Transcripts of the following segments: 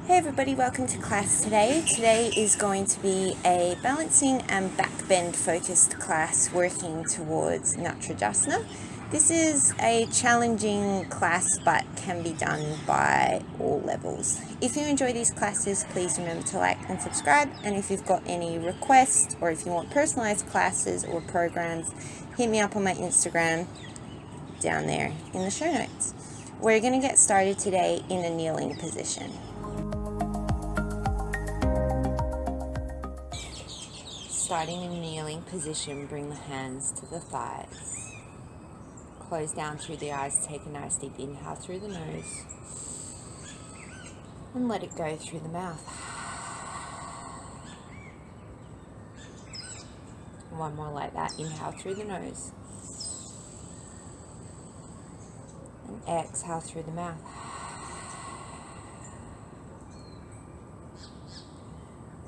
Hey everybody, welcome to class today. Today is going to be a balancing and back bend focused class working towards natrajasana. This is a challenging class but can be done by all levels. If you enjoy these classes, please remember to like and subscribe, and if you've got any requests or if you want personalized classes or programs, hit me up on my Instagram down there in the show notes. We're going to get started today in a kneeling position. Starting in kneeling position, bring the hands to the thighs. Close down through the eyes, take a nice deep inhale through the nose. And let it go through the mouth. One more like that, inhale through the nose. And exhale through the mouth.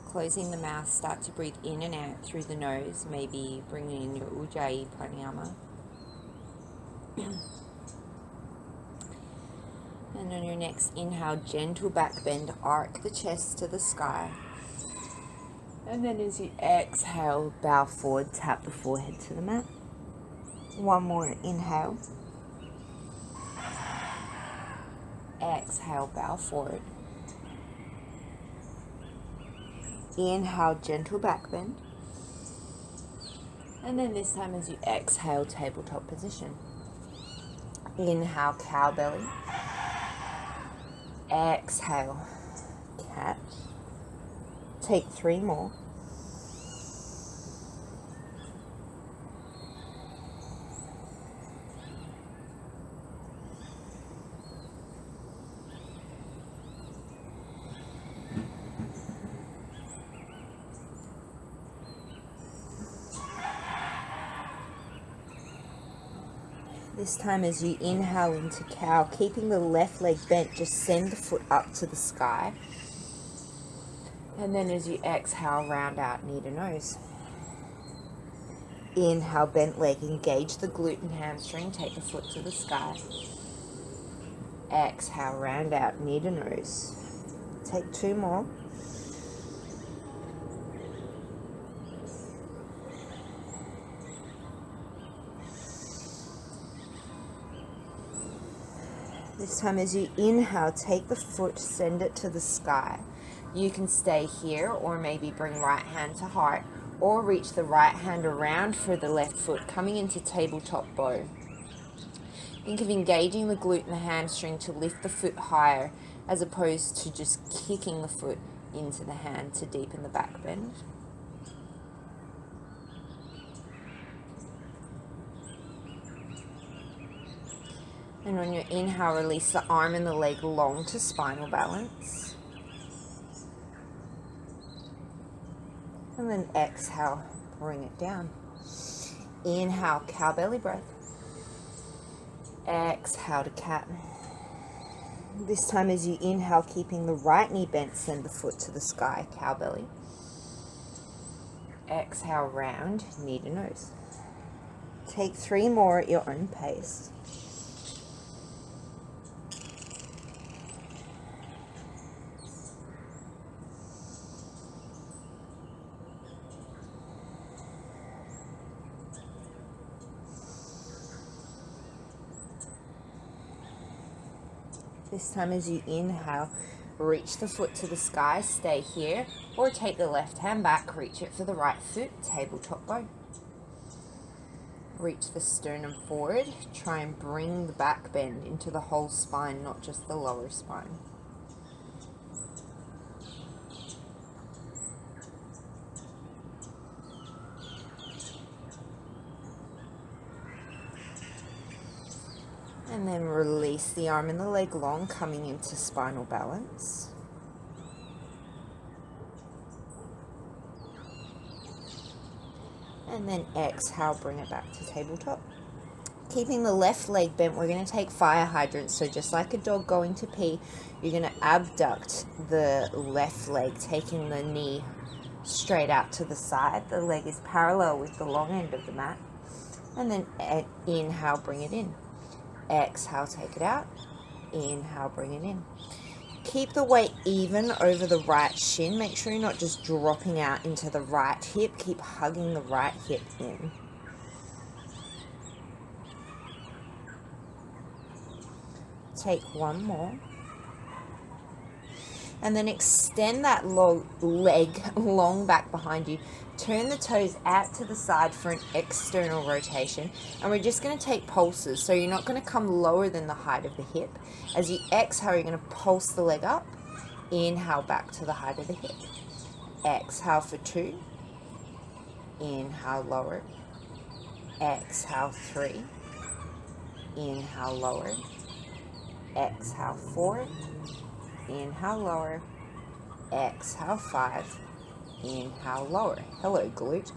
Closing the mouth, start to breathe in and out through the nose, maybe bringing in your Ujjayi pranayama. And on your next inhale, gentle back bend, arc the chest to the sky. And then as you exhale, bow forward, tap the forehead to the mat. One more inhale. Exhale, bow forward. Inhale, gentle back bend. And then this time as you exhale, tabletop position. Inhale, cow belly. Exhale, cat. Take 3 more. This time as you inhale into cow, keeping the left leg bent, just send the foot up to the sky. And then as you exhale, round out knee to nose. Inhale, bent leg, engage the glute and hamstring, take the foot to the sky. Exhale, round out knee to nose. Take 2 more. This time as you inhale, take the foot, send it to the sky. You can stay here or maybe bring right hand to heart or reach the right hand around for the left foot, coming into tabletop bow. Think of engaging the glute and the hamstring to lift the foot higher as opposed to just kicking the foot into the hand to deepen the back bend. And on your inhale, release the arm and the leg long to spinal balance. And then exhale, bring it down. Inhale, cow belly breath. Exhale to cat. This time as you inhale, keeping the right knee bent, send the foot to the sky, cow belly. Exhale, round, knee to nose. Take 3 more at your own pace. This time as you inhale, reach the foot to the sky, stay here, or take the left hand back, reach it for the right foot, tabletop bow. Reach the sternum forward, try and bring the back bend into the whole spine, not just the lower spine. And then release the arm and the leg long, coming into spinal balance. And then exhale, bring it back to tabletop. Keeping the left leg bent, we're going to take fire hydrants. So just like a dog going to pee, you're going to abduct the left leg, taking the knee straight out to the side. The leg is parallel with the long end of the mat. And then inhale, bring it in. Exhale, take it out. Inhale, bring it in. Keep the weight even over the right shin. Make sure you're not just dropping out into the right hip. Keep hugging the right hip in. Take one more. And then extend that leg long back behind you. Turn the toes out to the side for an external rotation. And we're just going to take pulses. So you're not going to come lower than the height of the hip. As you exhale, you're going to pulse the leg up. Inhale back to the height of the hip. Exhale for 2. Inhale, lower. Exhale, 3. Inhale, lower. Exhale, 4. Inhale, lower. Exhale, 5. Inhale, lower. Hello, glute.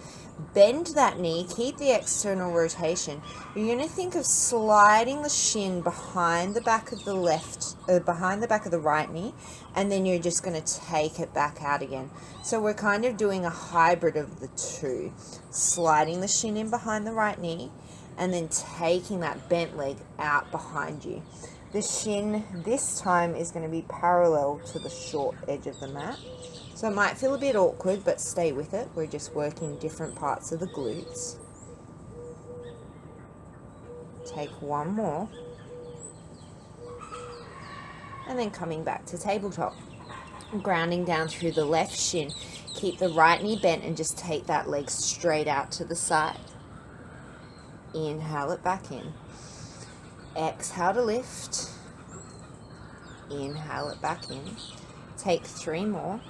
Bend that knee. Keep the external rotation. You're going to think of sliding the shin behind the back of the behind the back of the right knee, and then you're just going to take it back out again. So we're kind of doing a hybrid of the two. Sliding the shin in behind the right knee, and then taking that bent leg out behind you. The shin this time is going to be parallel to the short edge of the mat. So it might feel a bit awkward, but stay with it. We're just working different parts of the glutes. Take one more. And then coming back to tabletop. Grounding down through the left shin. Keep the right knee bent and just take that leg straight out to the side. Inhale it back in. Exhale to lift. Inhale it back in. Take 3 more.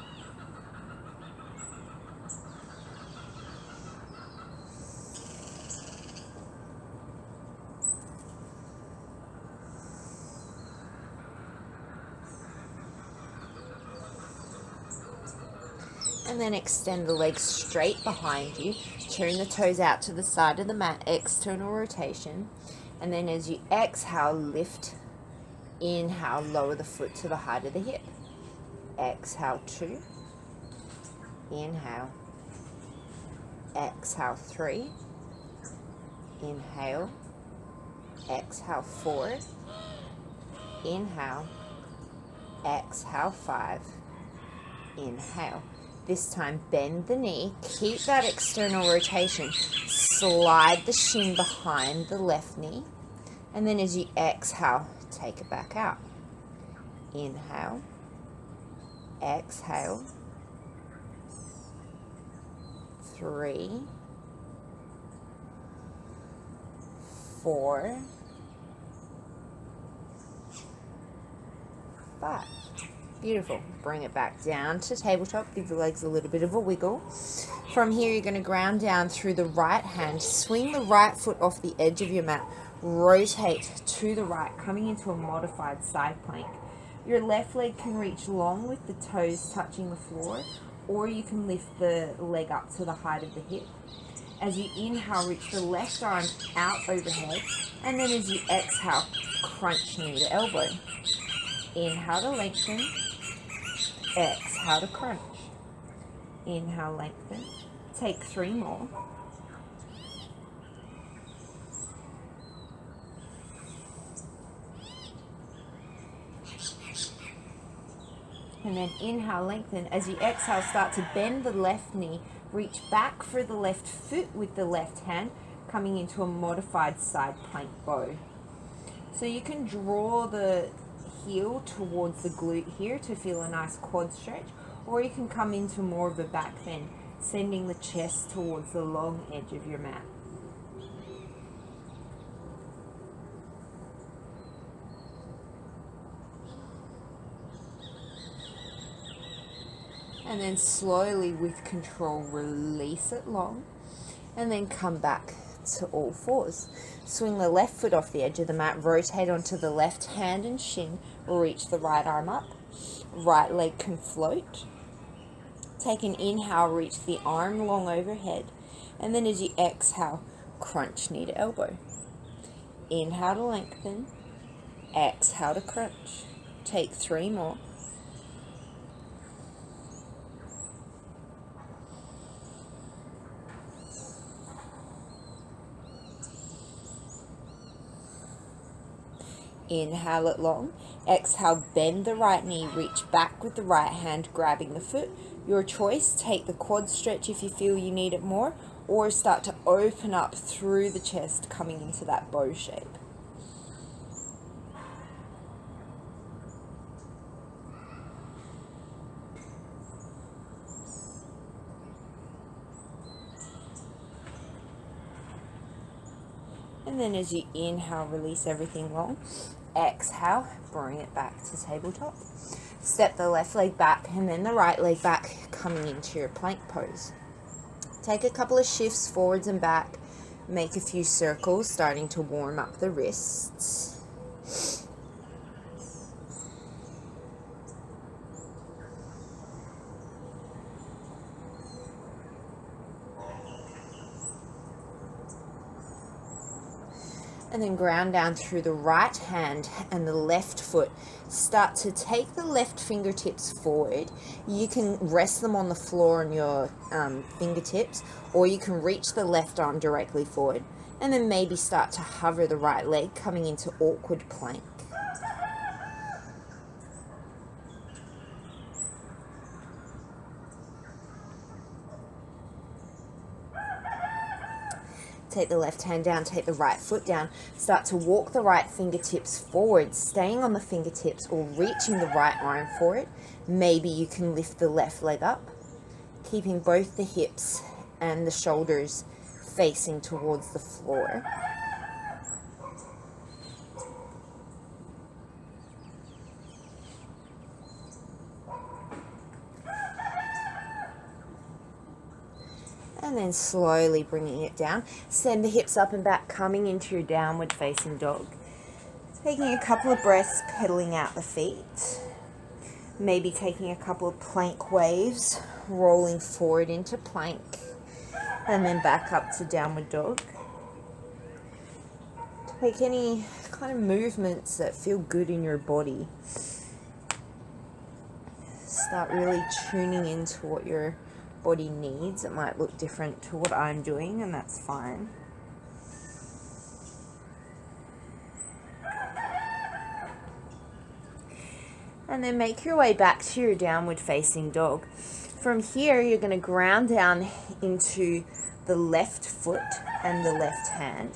And then extend the legs straight behind you. Turn the toes out to the side of the mat, external rotation. And then as you exhale, lift. Inhale, lower the foot to the height of the hip. Exhale, 2. Inhale. Exhale, 3. Inhale. Exhale, 4. Inhale. Exhale, 5. Inhale. This time, bend the knee. Keep that external rotation. Slide the shin behind the left knee. And then as you exhale, take it back out. Inhale. Exhale. 3. 4. 5. Beautiful. Bring it back down to tabletop. Give the legs a little bit of a wiggle. From here, you're going to ground down through the right hand. Swing the right foot off the edge of your mat. Rotate to the right, coming into a modified side plank. Your left leg can reach long with the toes touching the floor, or you can lift the leg up to the height of the hip. As you inhale, reach the left arm out overhead, and then as you exhale, crunch knee to elbow. Inhale to lengthen. Exhale to crunch. Inhale, lengthen. Take 3 more. And then inhale, lengthen. As you exhale, start to bend the left knee. Reach back for the left foot with the left hand, coming into a modified side plank bow. So you can draw the heel towards the glute here to feel a nice quad stretch, or you can come into more of a back bend, sending the chest towards the long edge of your mat. And then slowly, with control, release it long, and then come back to all fours. Swing the left foot off the edge of the mat, rotate onto the left hand and shin, reach the right arm up, right leg can float. Take an inhale, reach the arm long overhead, and then as you exhale, crunch knee to elbow. Inhale to lengthen, exhale to crunch. Take 3 more. Inhale it long. Exhale, bend the right knee, reach back with the right hand, grabbing the foot. Your choice, take the quad stretch if you feel you need it more, or start to open up through the chest, coming into that bow shape. And then as you inhale, release everything long. Exhale, bring it back to tabletop. Step the left leg back and then the right leg back, coming into your plank pose. Take a couple of shifts forwards and back. Make a few circles, starting to warm up the wrists. And then ground down through the right hand and the left foot. Start to take the left fingertips forward. You can rest them on the floor on your fingertips, or you can reach the left arm directly forward. And then maybe start to hover the right leg, coming into awkward plank. Take the left hand down, take the right foot down. Start to walk the right fingertips forward, staying on the fingertips or reaching the right arm for it. Maybe you can lift the left leg up, keeping both the hips and the shoulders facing towards the floor. And then slowly bringing it down. Send the hips up and back, coming into your downward facing dog. Taking a couple of breaths, pedaling out the feet. Maybe taking a couple of plank waves, rolling forward into plank. And then back up to downward dog. Take any kind of movements that feel good in your body. Start really tuning into what your body needs. It might look different to what I'm doing, and that's fine. And then make your way back to your downward facing dog. From here, you're going to ground down into the left foot and the left hand.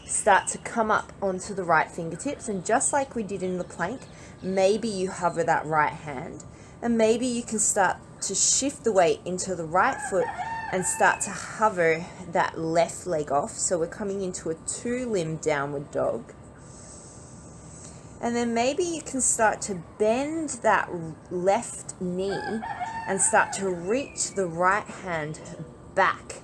Start to come up onto the right fingertips, and just like we did in the plank, maybe you hover that right hand, and maybe you can start to shift the weight into the right foot and start to hover that left leg off. So we're coming into a two-limb downward dog. And then maybe you can start to bend that left knee and start to reach the right hand back.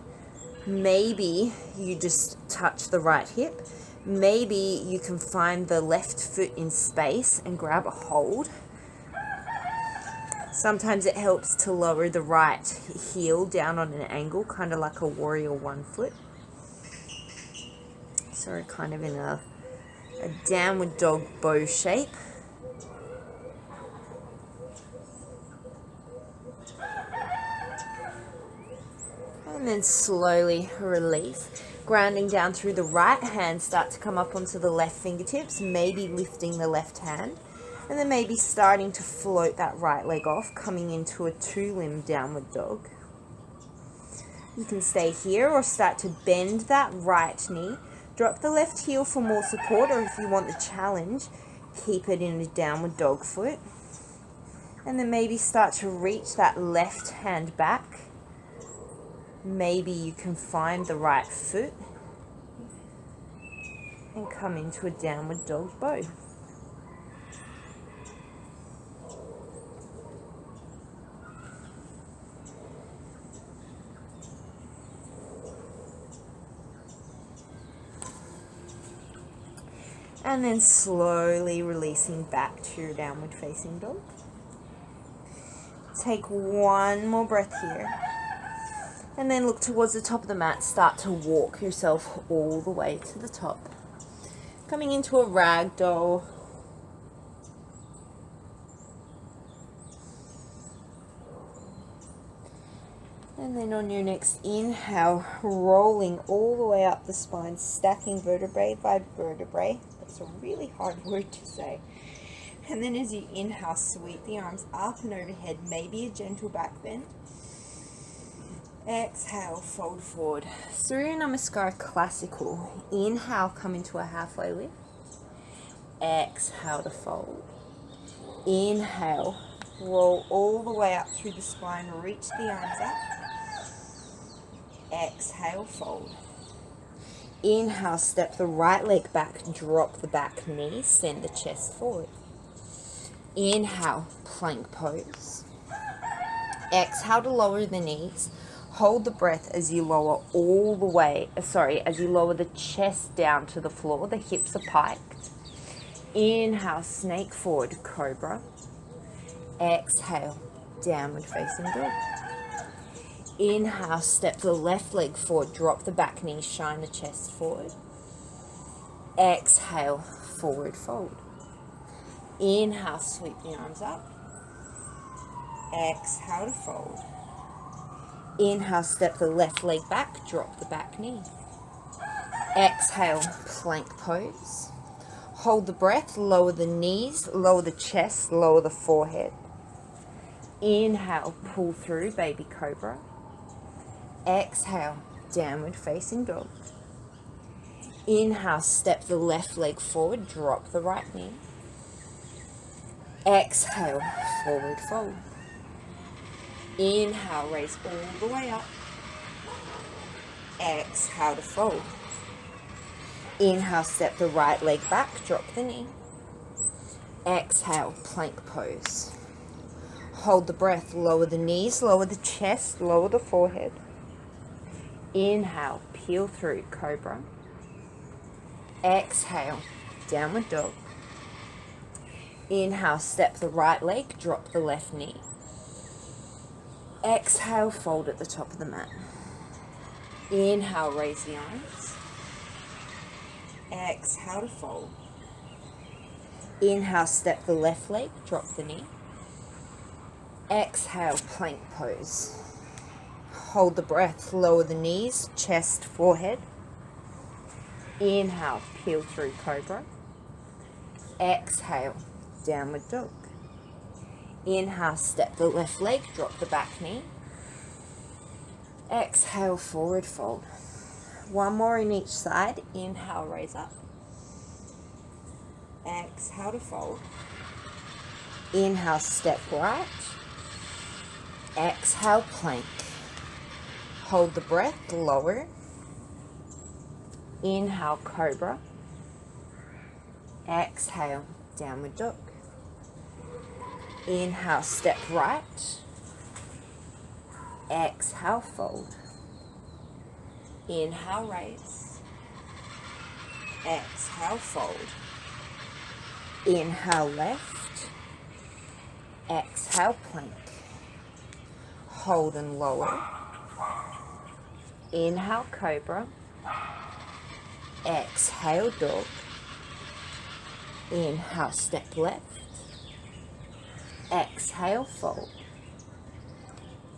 Maybe you just touch the right hip. Maybe you can find the left foot in space and grab a hold. Sometimes it helps to lower the right heel down on an angle, kind of like a warrior one foot. So we're kind of in a downward dog bow shape. And then slowly release. Grounding down through the right hand, start to come up onto the left fingertips, maybe lifting the left hand. And then maybe starting to float that right leg off, coming into a two-limb downward dog. You can stay here or start to bend that right knee. Drop the left heel for more support, or if you want the challenge, keep it in a downward dog foot. And then maybe start to reach that left hand back. Maybe you can find the right foot and come into a downward dog bow. And then slowly releasing back to your downward facing dog. Take one more breath here. And then look towards the top of the mat. Start to walk yourself all the way to the top. Coming into a ragdoll. And then on your next inhale, rolling all the way up the spine, stacking vertebrae by vertebrae. It's a really hard word to say. And then as you inhale, sweep the arms up and overhead, maybe a gentle back bend. Exhale, fold forward. Surya Namaskar classical. Inhale, come into a halfway lift. Exhale to fold. Inhale, roll all the way up through the spine, reach the arms up. Exhale, fold. Inhale, step the right leg back, drop the back knee, send the chest forward. Inhale, plank pose. Exhale to lower the knees. Hold the breath as you lower all the way, as you lower the chest down to the floor, the hips are piked. Inhale, snake forward, cobra. Exhale, downward facing dog. Inhale, step the left leg forward, drop the back knee, shine the chest forward. Exhale, forward fold. Inhale, sweep the arms up. Exhale to fold. Inhale, step the left leg back, drop the back knee. Exhale, plank pose. Hold the breath, lower the knees, lower the chest, lower the forehead. Inhale, pull through, baby cobra. Exhale, downward facing dog. Inhale, step the left leg forward, drop the right knee. Exhale, forward fold. Inhale, raise all the way up. Exhale to fold. Inhale, step the right leg back, drop the knee. Exhale, plank pose. Hold the breath, lower the knees, lower the chest, lower the forehead. Inhale, peel through, cobra. Exhale, downward dog. Inhale, step the right leg, drop the left knee. Exhale, fold at the top of the mat. Inhale, raise the arms. Exhale to fold. Inhale, step the left leg, drop the knee. Exhale, plank pose. Hold the breath, lower the knees, chest, forehead. Inhale, peel through, cobra. Exhale, downward dog. Inhale, step the left leg, drop the back knee. Exhale, forward fold. One more in each side. Inhale, raise up. Exhale to fold. Inhale, step right. Exhale, plank. Hold the breath, lower. Inhale, cobra. Exhale, downward dog. Inhale, step right. Exhale, fold. Inhale, raise. Exhale, fold. Inhale, left. Exhale, plank. Hold and lower. Inhale, cobra. Exhale, dog. Inhale, step left. Exhale, fold.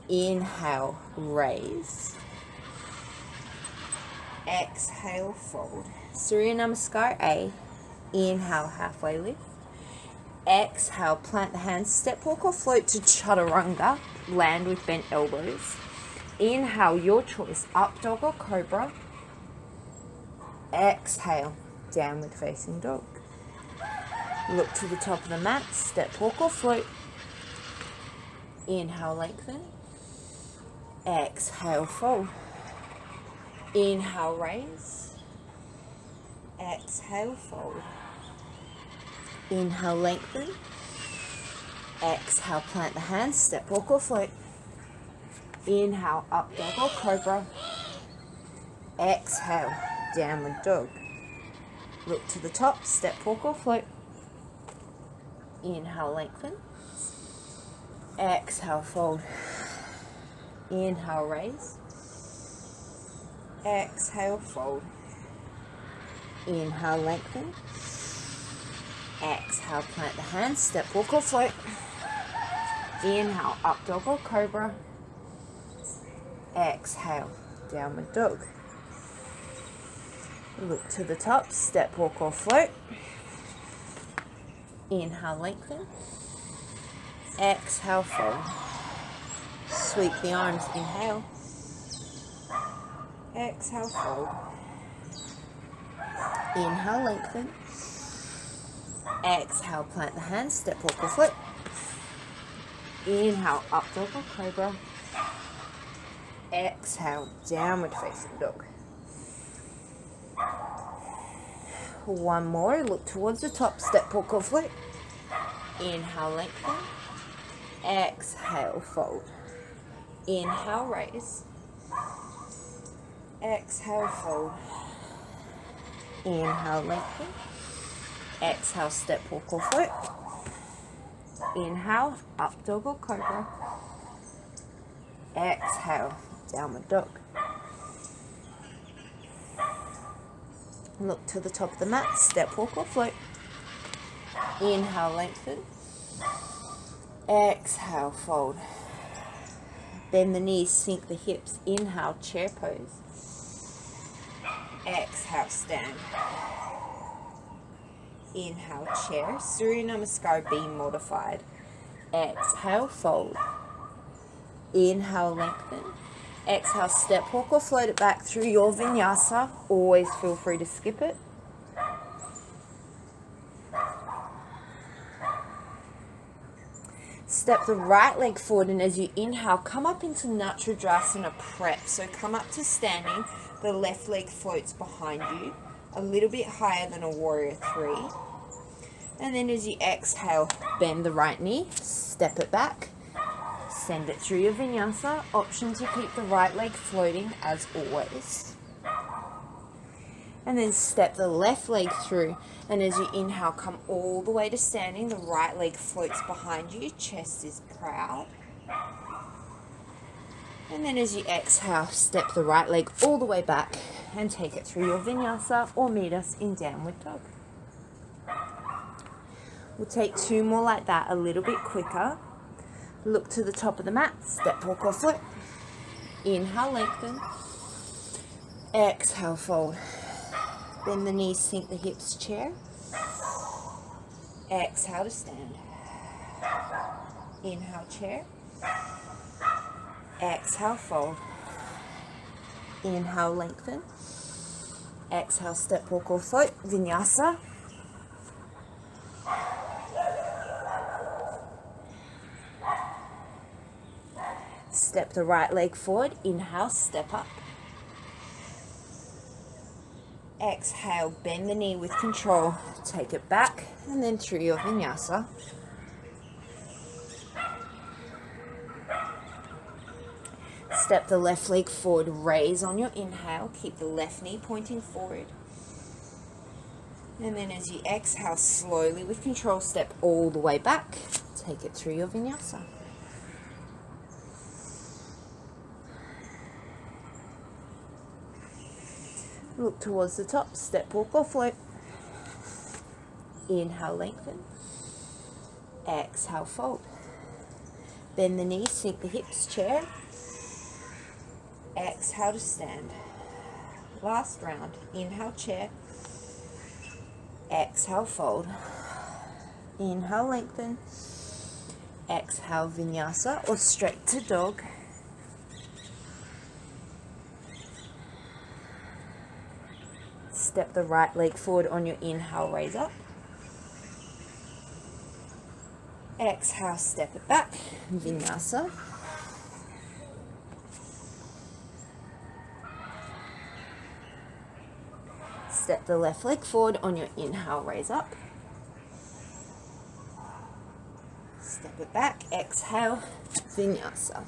Inhale, raise. Exhale, fold. Surya Namaskar A. Inhale, halfway lift. Exhale, plant the hands, step, walk or float to chaturanga. Land with bent elbows. Inhale, your choice, up dog or cobra. Exhale, downward facing dog. Look to the top of the mat, step, walk or float. Inhale, lengthen. Exhale, fold. Inhale, raise. Exhale, fold. Inhale, lengthen. Exhale, plant the hands, step, walk or float. Inhale, up dog or cobra. Exhale, downward dog. Look to the top, step, walk or float. Inhale, lengthen. Exhale, fold. Inhale, raise. Exhale, fold. Inhale, lengthen. Exhale, plant the hands, step, walk or float. Inhale, up dog or cobra. Exhale, downward dog. Look to the top, step, walk or float. Inhale, lengthen. Exhale, fold. Sweep the arms, inhale. Exhale, fold. Inhale, lengthen. Exhale, plant the hands, step, walk or float. Inhale, up dog or cobra. Exhale, downward facing dog. One more, look towards the top, step, walk or float. Inhale, lengthen. Exhale, fold. Inhale, raise. Exhale, fold. Inhale, lengthen. Exhale, step, walk or float. Inhale, up dog or cobra. Exhale, downward dog. Look to the top of the mat, step, walk or float. Inhale, lengthen. Exhale, fold. Bend the knees, sink the hips. Inhale, chair pose. Exhale, stand. Inhale, chair. Surya Namaskar, be modified. Exhale, fold. Inhale, lengthen. Exhale, step, walk or float it back through your vinyasa. Always feel free to skip it. Step the right leg forward, and as you inhale, come up into natrajasana prep. So come up to standing. The left leg floats behind you, a little bit higher than a warrior three. And then as you exhale, bend the right knee, step it back, send it through your vinyasa. Option to keep the right leg floating as always. And then step the left leg through, and as you inhale, come all the way to standing. The right leg floats behind you, chest is proud. And then as you exhale, step the right leg all the way back and take it through your vinyasa, or meet us in downward dog. We'll take two more like that, a little bit quicker. Look to the top of the mat, step, walk or float. Inhale, lengthen. Exhale, fold. Bend the knees, sink the hips, chair. Exhale to stand. Inhale, chair. Exhale, fold. Inhale, lengthen. Exhale, step, walk or float. Vinyasa. Step the right leg forward. Inhale, step up. Exhale, bend the knee with control. Take it back and then through your vinyasa. Step the left leg forward, raise on your inhale. Keep the left knee pointing forward. And then as you exhale, slowly with control, step all the way back. Take it through your vinyasa. Look towards the top, step, walk or float. Inhale, lengthen. Exhale, fold. Bend the knees, sink the hips, chair. Exhale to stand. Last round. Inhale, chair. Exhale, fold. Inhale, lengthen. Exhale, vinyasa or straight to dog. Step the right leg forward on your inhale, raise up. Exhale, step it back, vinyasa. Step the left leg forward on your inhale, raise up. Step it back, exhale, vinyasa.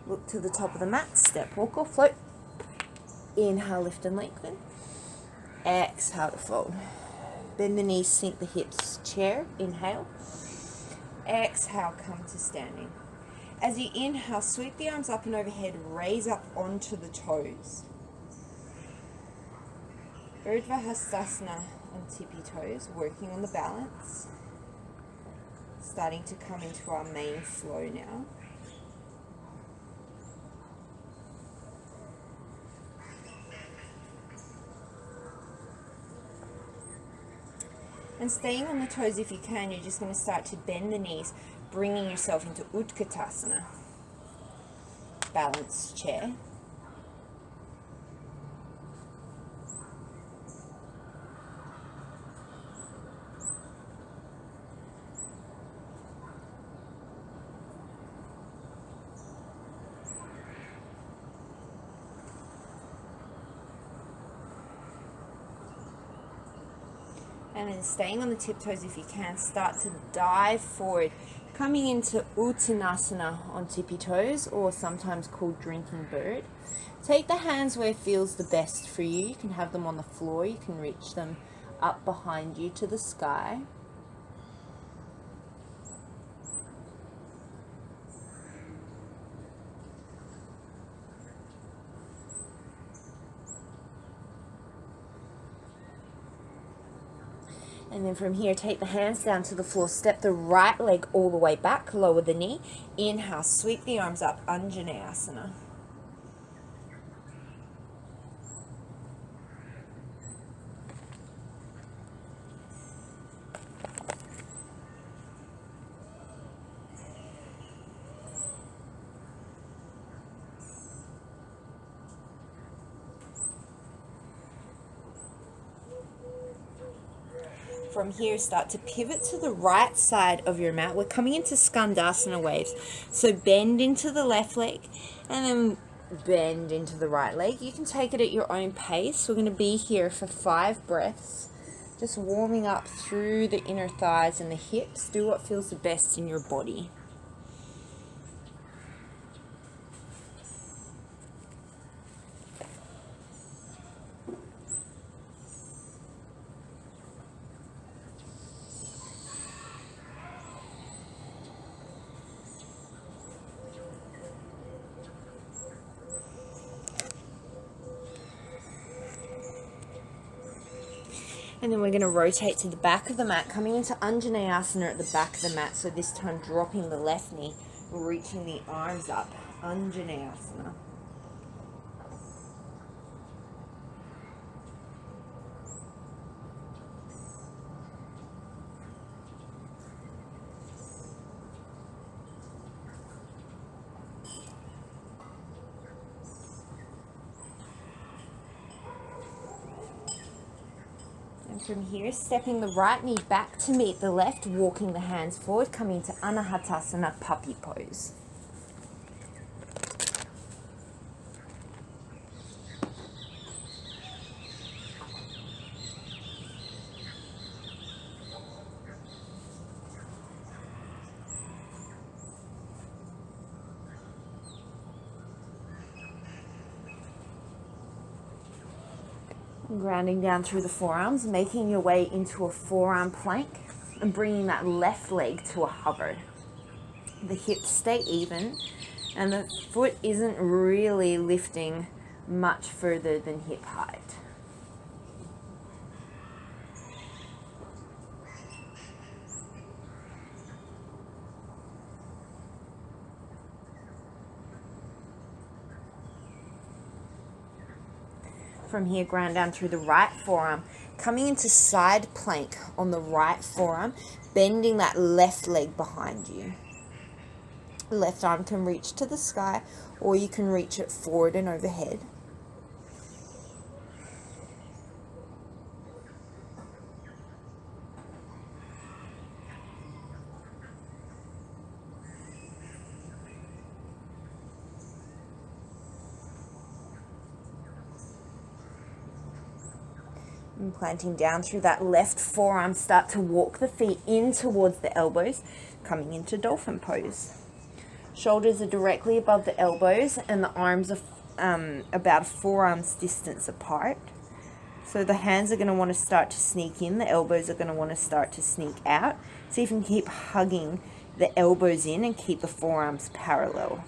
Look to the top of the mat, step, walk or float. Inhale, lift and lengthen. Exhale to fold. Bend the knees, sink the hips, chair, inhale. Exhale, come to standing. As you inhale, sweep the arms up and overhead, raise up onto the toes. Utkatasana on tippy toes, working on the balance. Starting to come into our main flow now. And staying on the toes if you can, you're just going to start to bend the knees, bringing yourself into Utkatasana, balanced chair. And then staying on the tiptoes if you can, start to dive forward, coming into Uttanasana on tippy toes, or sometimes called drinking bird. Take the hands where it feels the best for you. You can have them on the floor, you can reach them up behind you to the sky. And then from here, take the hands down to the floor. Step the right leg all the way back, lower the knee. Inhale, sweep the arms up, Anjanae Asana. From here, start to pivot to the right side of your mat. We're coming into Skandasana waves. So bend into the left leg and then bend into the right leg. You can take it at your own pace. We're going to be here for 5 breaths. Just warming up through the inner thighs and the hips. Do what feels the best in your body. And then we're going to rotate to the back of the mat, coming into Anjanae Asana at the back of the mat. So this time dropping the left knee, reaching the arms up, Anjanae Asana. And from here, stepping the right knee back to meet the left, walking the hands forward, coming to Anahatasana, puppy pose. Grounding down through the forearms, making your way into a forearm plank and bringing that left leg to a hover. The hips stay even and the foot isn't really lifting much further than hip height. From here, ground down through the right forearm, coming into side plank on the right forearm, bending that left leg behind you. Left arm can reach to the sky, or you can reach it forward and overhead. And planting down through that left forearm, start to walk the feet in towards the elbows, coming into Dolphin Pose. Shoulders are directly above the elbows and the arms are about 4 arms distance apart. So the hands are going to want to start to sneak in, the elbows are going to want to start to sneak out. See if you can keep hugging the elbows in and keep the forearms parallel.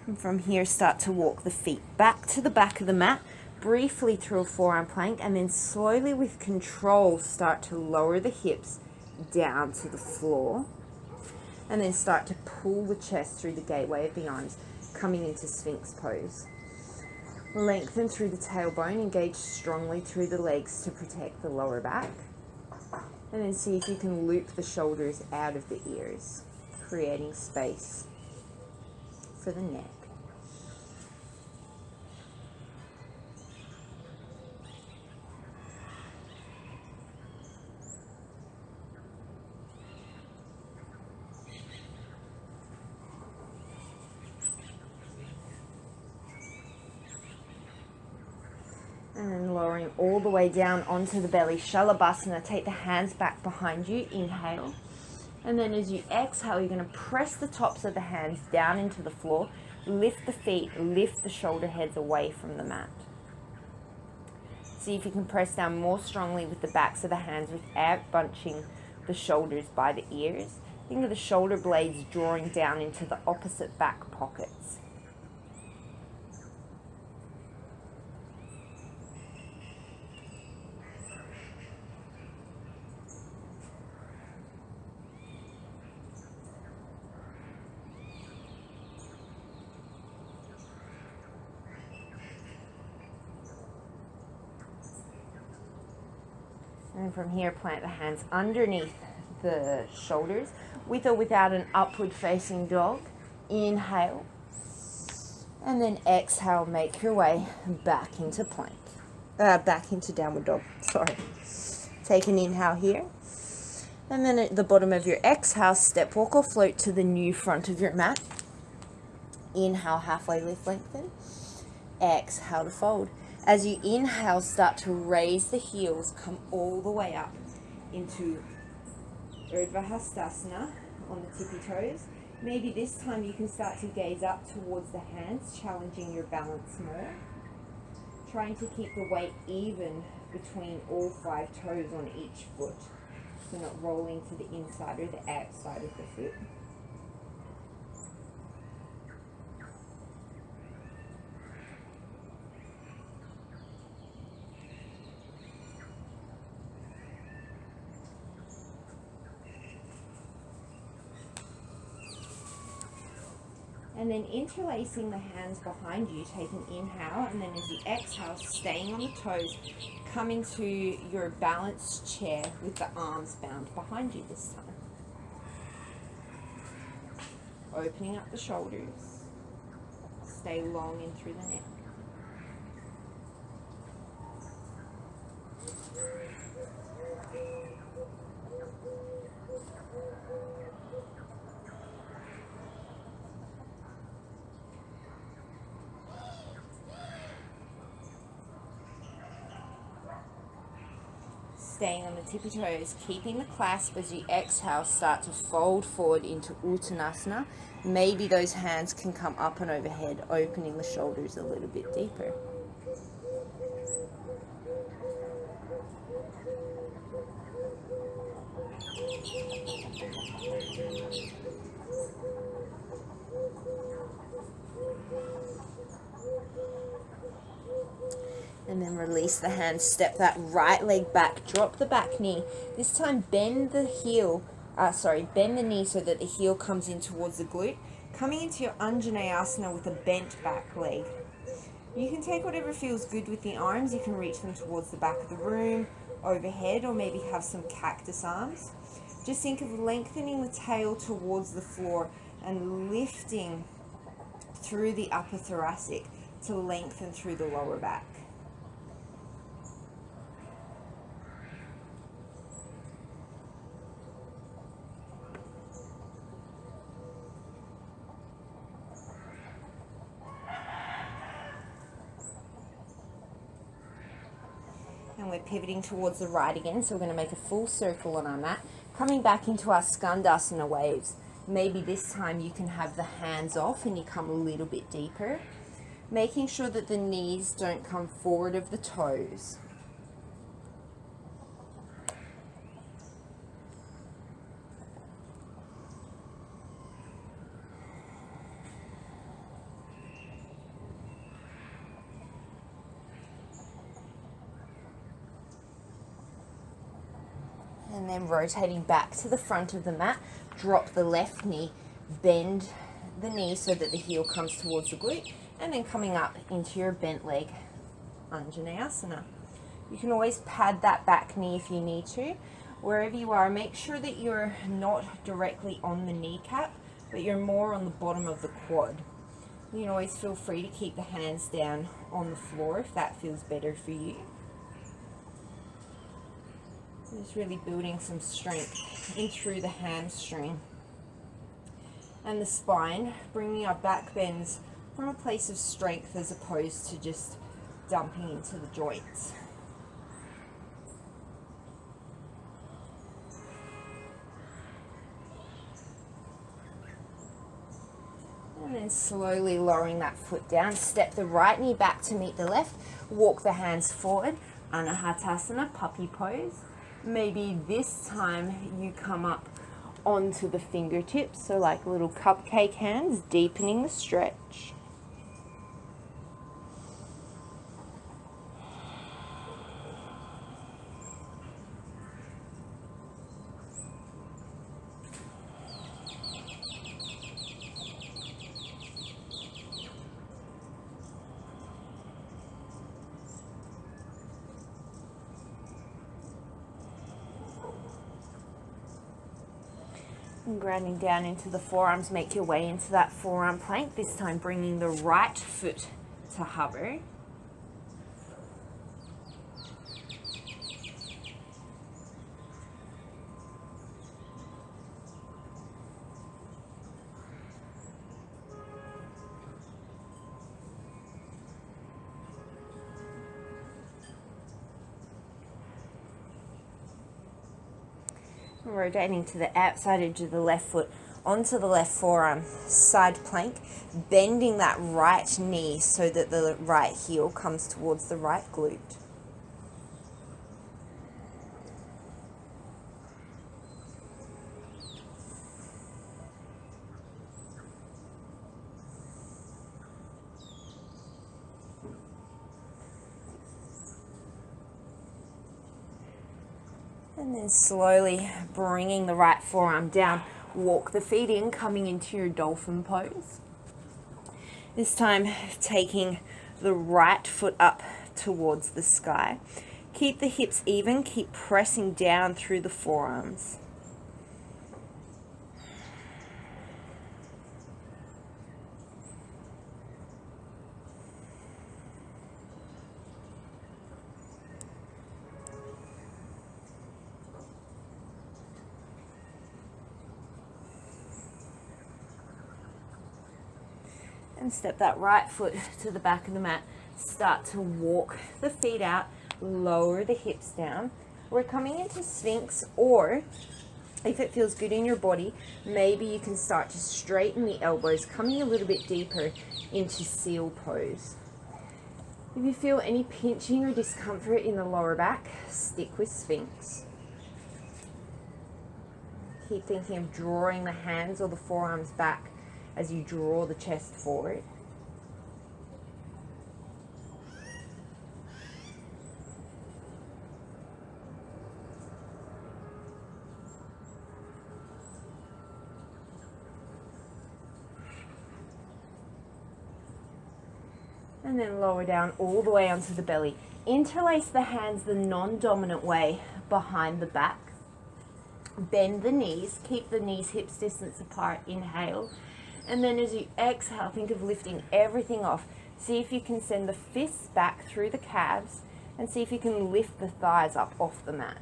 And from here, start to walk the feet back to the back of the mat, briefly through a forearm plank, and then slowly with control start to lower the hips down to the floor, and then start to pull the chest through the gateway of the arms, coming into Sphinx Pose. Lengthen through the tailbone, engage strongly through the legs to protect the lower back, and then see if you can loop the shoulders out of the ears, creating space for the neck. And then lowering all the way down onto the belly, Shalabhasana. Take the hands back behind you, inhale. And then as you exhale, you're going to press the tops of the hands down into the floor, lift the feet, lift the shoulder heads away from the mat. See if you can press down more strongly with the backs of the hands without bunching the shoulders by the ears. Think of the shoulder blades drawing down into the opposite back pockets. And from here, plant the hands underneath the shoulders, with or without an upward facing dog. Inhale. And then exhale, make your way back into plank. Back into downward dog, sorry. Take an inhale here. And then at the bottom of your exhale, step, walk or float to the new front of your mat. Inhale, halfway lift, lengthen. Exhale to fold. As you inhale, start to raise the heels, come all the way up into Urdhva on the tippy toes. Maybe this time you can start to gaze up towards the hands, challenging your balance more. Trying to keep the weight even between all 5 toes on each foot, so not rolling to the inside or the outside of the foot. And then interlacing the hands behind you, take an inhale, and then as you exhale, staying on the toes, come into your balanced chair with the arms bound behind you this time. Opening up the shoulders, stay long in through the neck. Staying on the tippy toes, keeping the clasp as you exhale, start to fold forward into Utkatasana. Maybe those hands can come up and overhead, opening the shoulders a little bit deeper. And then release the hands, step that right leg back, drop the back knee. This time bend the bend the knee so that the heel comes in towards the glute. Coming into your Anjanae Asana with a bent back leg. You can take whatever feels good with the arms. You can reach them towards the back of the room, overhead, or maybe have some cactus arms. Just think of lengthening the tail towards the floor and lifting through the upper thoracic to lengthen through the lower back. And we're pivoting towards the right again, so we're going to make a full circle on our mat. Coming back into our Skandasana waves. Maybe this time you can have the hands off and you come a little bit deeper. Making sure that the knees don't come forward of the toes. And then rotating back to the front of the mat, drop the left knee, bend the knee so that the heel comes towards the glute, and then coming up into your bent leg, Anjanae Asana. You can always pad that back knee if you need to. Wherever you are, make sure that you're not directly on the kneecap, but you're more on the bottom of the quad. You can always feel free to keep the hands down on the floor if that feels better for you. Just really building some strength in through the hamstring and the spine, bringing our back bends from a place of strength as opposed to just dumping into the joints. And then slowly lowering that foot down, step the right knee back to meet the left, walk the hands forward, Anahatasana, puppy pose. Maybe this time you come up onto the fingertips, so like little cupcake hands, deepening the stretch. And grounding down into the forearms, make your way into that forearm plank, this time bringing the right foot to hover. Rotating to the outside edge of the left foot onto the left forearm, side plank, bending that right knee so that the right heel comes towards the right glute. And then slowly bringing the right forearm down, walk the feet in, coming into your Dolphin Pose. This time taking the right foot up towards the sky. Keep the hips even, keep pressing down through the forearms. And step that right foot to the back of the mat. Start to walk the feet out, lower the hips down. We're coming into Sphinx, or if it feels good in your body, maybe you can start to straighten the elbows, coming a little bit deeper into Seal Pose. If you feel any pinching or discomfort in the lower back, stick with Sphinx. Keep thinking of drawing the hands or the forearms back as you draw the chest forward. And then lower down all the way onto the belly. Interlace the hands the non-dominant way behind the back. Bend the knees, keep the knees hips distance apart, inhale. And then as you exhale, think of lifting everything off. See if you can send the fists back through the calves and see if you can lift the thighs up off the mat.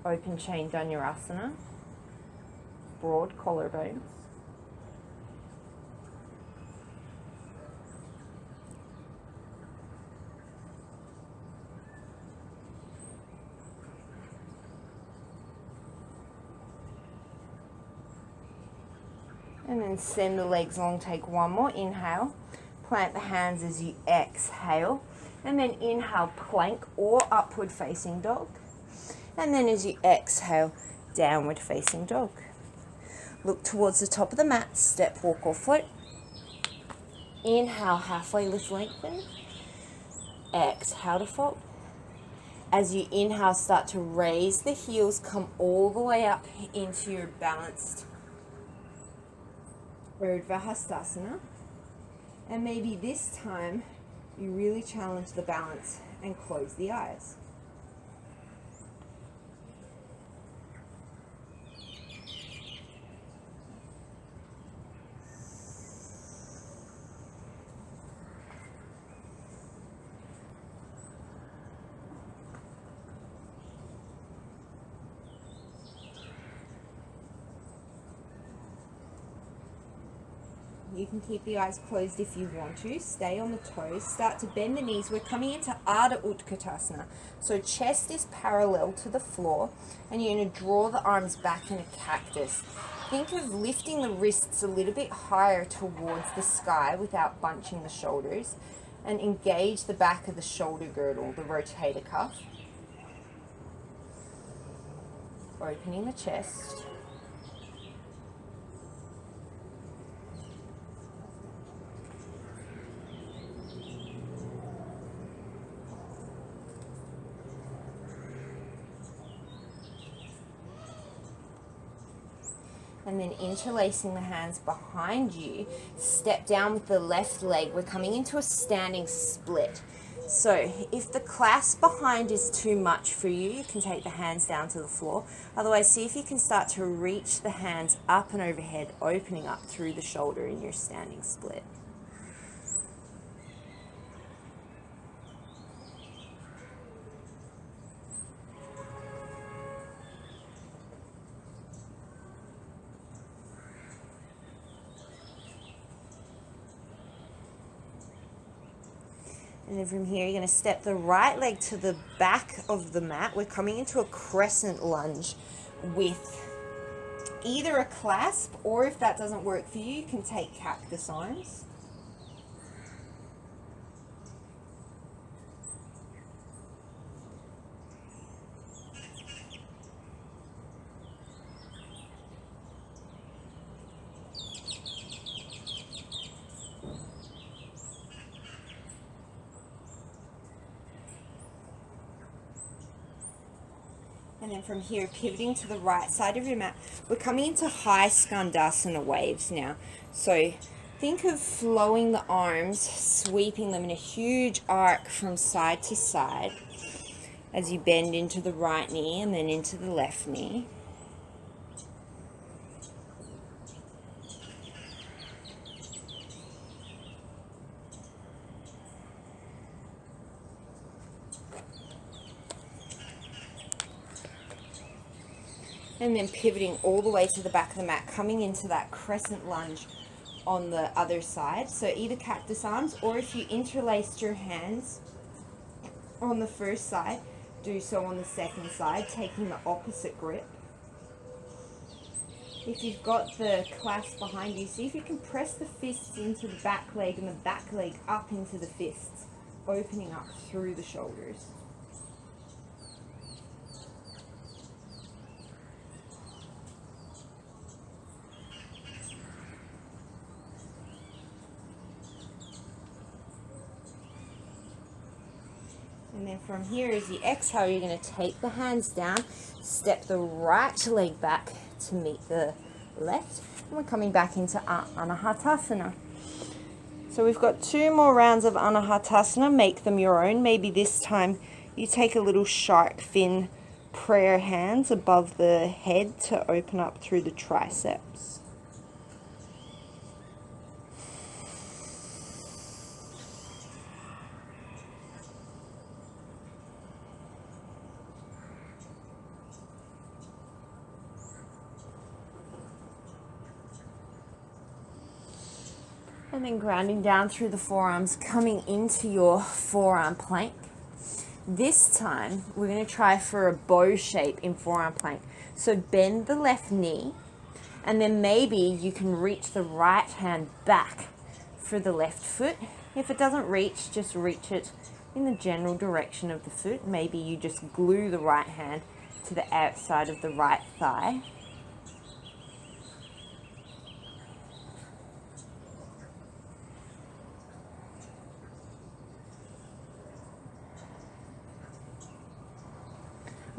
Open chain Dandasana, broad collarbones. And then send the legs long, take one more inhale, plant the hands as you exhale, and then inhale, plank or upward facing dog. And then as you exhale, downward facing dog. Look towards the top of the mat, step, walk or float. Inhale, halfway lift, lengthen. Exhale to fold. As you inhale, start to raise the heels, come all the way up into your balanced Urdhva. And maybe this time you really challenge the balance and close the eyes. You can keep the eyes closed if you want to. Stay on the toes. Start to bend the knees. We're coming into Ardha Utkatasana. So chest is parallel to the floor, and you're going to draw the arms back in a cactus. Think of lifting the wrists a little bit higher towards the sky without bunching the shoulders, and engage the back of the shoulder girdle, the rotator cuff. Opening the chest. And then interlacing the hands behind you, step down with the left leg. We're coming into a standing split. So if the clasp behind is too much for you, you can take the hands down to the floor. Otherwise, see if you can start to reach the hands up and overhead, opening up through the shoulder in your standing split. And then from here, you're going to step the right leg to the back of the mat. We're coming into a crescent lunge with either a clasp, or if that doesn't work for you, you can take cactus arms. And then from here, pivoting to the right side of your mat, we're coming into high Skandasana waves now. So think of flowing the arms, sweeping them in a huge arc from side to side as you bend into the right knee and then into the left knee. And then pivoting all the way to the back of the mat, coming into that crescent lunge on the other side. So either cactus arms, or if you interlaced your hands on the first side, do so on the second side, taking the opposite grip. If you've got the clasp behind you, see if you can press the fists into the back leg and the back leg up into the fists, opening up through the shoulders. And then from here, as you exhale, you're going to take the hands down, step the right leg back to meet the left, and we're coming back into Anahatasana. So we've got 2 more rounds of Anahatasana. Make them your own. Maybe this time you take a little shark fin prayer hands above the head to open up through the triceps. And then grounding down through the forearms, coming into your forearm plank. This time, we're going to try for a bow shape in forearm plank. So bend the left knee, and then maybe you can reach the right hand back for the left foot. If it doesn't reach, just reach it in the general direction of the foot. Maybe you just glue the right hand to the outside of the right thigh.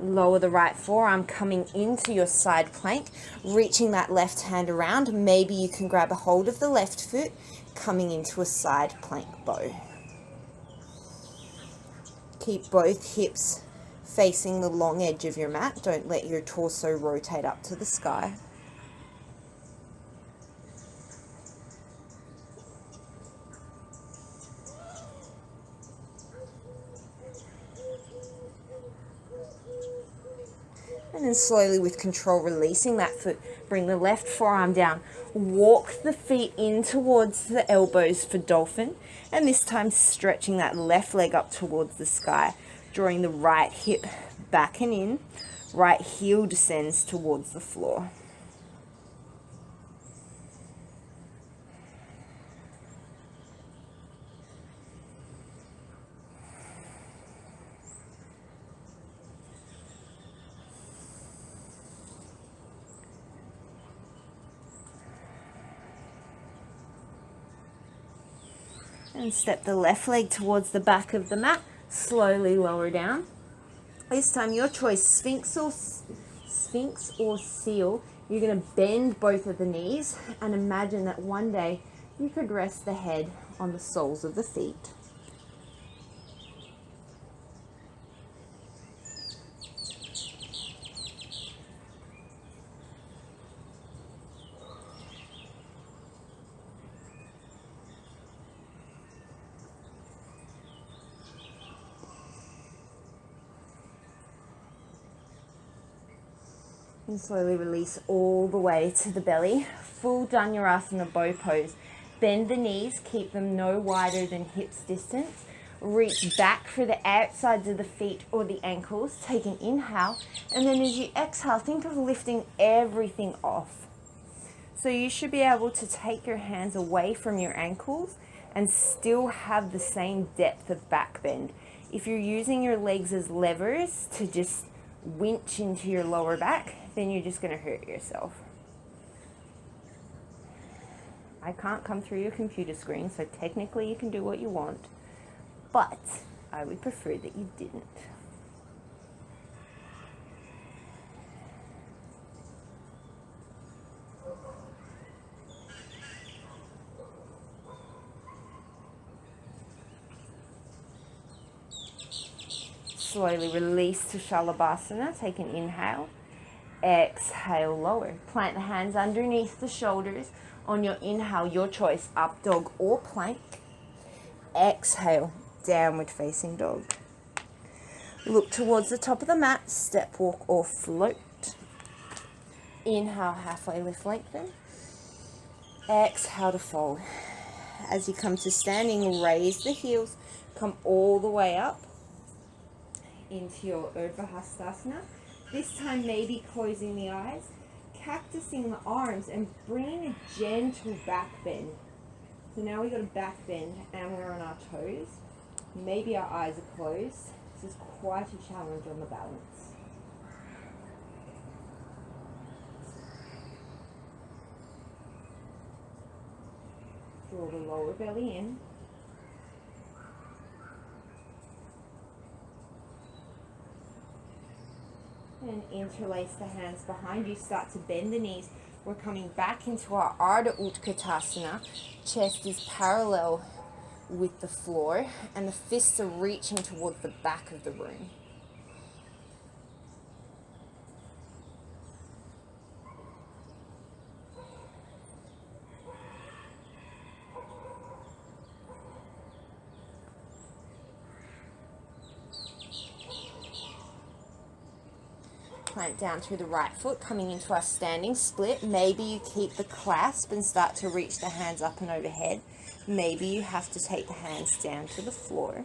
Lower the right forearm, coming into your side plank, reaching that left hand around. Maybe you can grab a hold of the left foot, coming into a side plank bow. Keep both hips facing the long edge of your mat. Don't let your torso rotate up to the sky. And then slowly, with control, releasing that foot, bring the left forearm down. Walk the feet in towards the elbows for dolphin. And this time stretching that left leg up towards the sky, drawing the right hip back and in. Right heel descends towards the floor. And step the left leg towards the back of the mat. Slowly lower down. This time your choice, Sphinx or seal. You're going to bend both of the knees and imagine that one day you could rest the head on the soles of the feet. And slowly release all the way to the belly. Full Dandasana bow pose. Bend the knees, keep them no wider than hips distance. Reach back for the outsides of the feet or the ankles. Take an inhale. And then as you exhale, think of lifting everything off. So you should be able to take your hands away from your ankles and still have the same depth of back bend. If you're using your legs as levers to just winch into your lower back, then you're just going to hurt yourself. I can't come through your computer screen, so technically you can do what you want, but I would prefer that you didn't. Slowly release to Shalabhasana. Take an inhale. Exhale, lower. Plant the hands underneath the shoulders. On your inhale, your choice, up dog or plank. Exhale, downward facing dog. Look towards the top of the mat, step, walk or float. Inhale, halfway lift, lengthen. Exhale to fold. As you come to standing, raise the heels, come all the way up into your Utkatasana. This time maybe closing the eyes, cactusing the arms and bringing a gentle back bend. So now we've got a back bend and we're on our toes. Maybe our eyes are closed. This is quite a challenge on the balance. Draw the lower belly in. And interlace the hands behind you. Start to bend the knees. We're coming back into our Ardha Utkatasana. Chest is parallel with the floor and the fists are reaching towards the back of the room. Plant down through the right foot, coming into our standing split. Maybe you keep the clasp and start to reach the hands up and overhead. Maybe you have to take the hands down to the floor.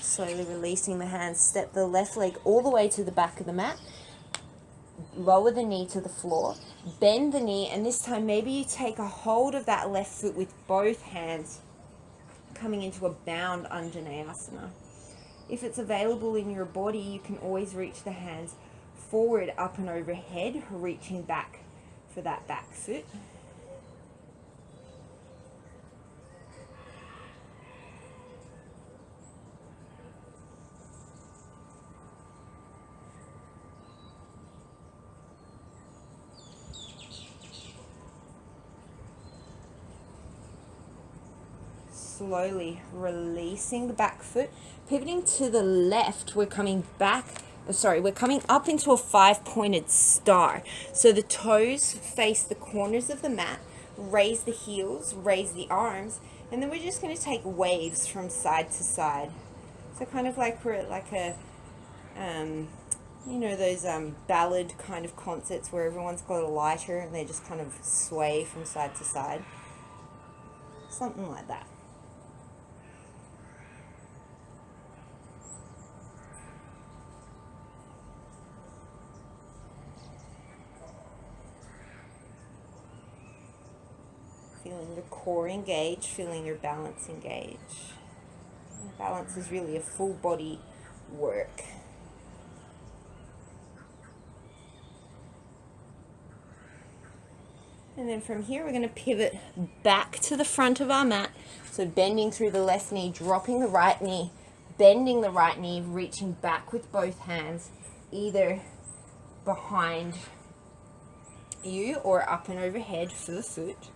Slowly releasing the hands, step the left leg all the way to the back of the mat. Lower the knee to the floor, bend the knee, and this time maybe you take a hold of that left foot with both hands, coming into a bound Anjanae Asana. If it's available in your body, you can always reach the hands forward, up and overhead, reaching back for that back foot. Slowly releasing the back foot, pivoting to the left. We're coming up into a 5-pointed star. So the toes face the corners of the mat, raise the heels, raise the arms, and then we're just going to take waves from side to side. So kind of like we're at like a, you know, those ballad kind of concerts where everyone's got a lighter and they just kind of sway from side to side. Something like that. Feeling the core engage, feeling your balance engage. Balance is really a full body work. And then from here, we're going to pivot back to the front of our mat. So bending through the left knee, dropping the right knee, bending the right knee, reaching back with both hands, either behind you or up and overhead for the foot.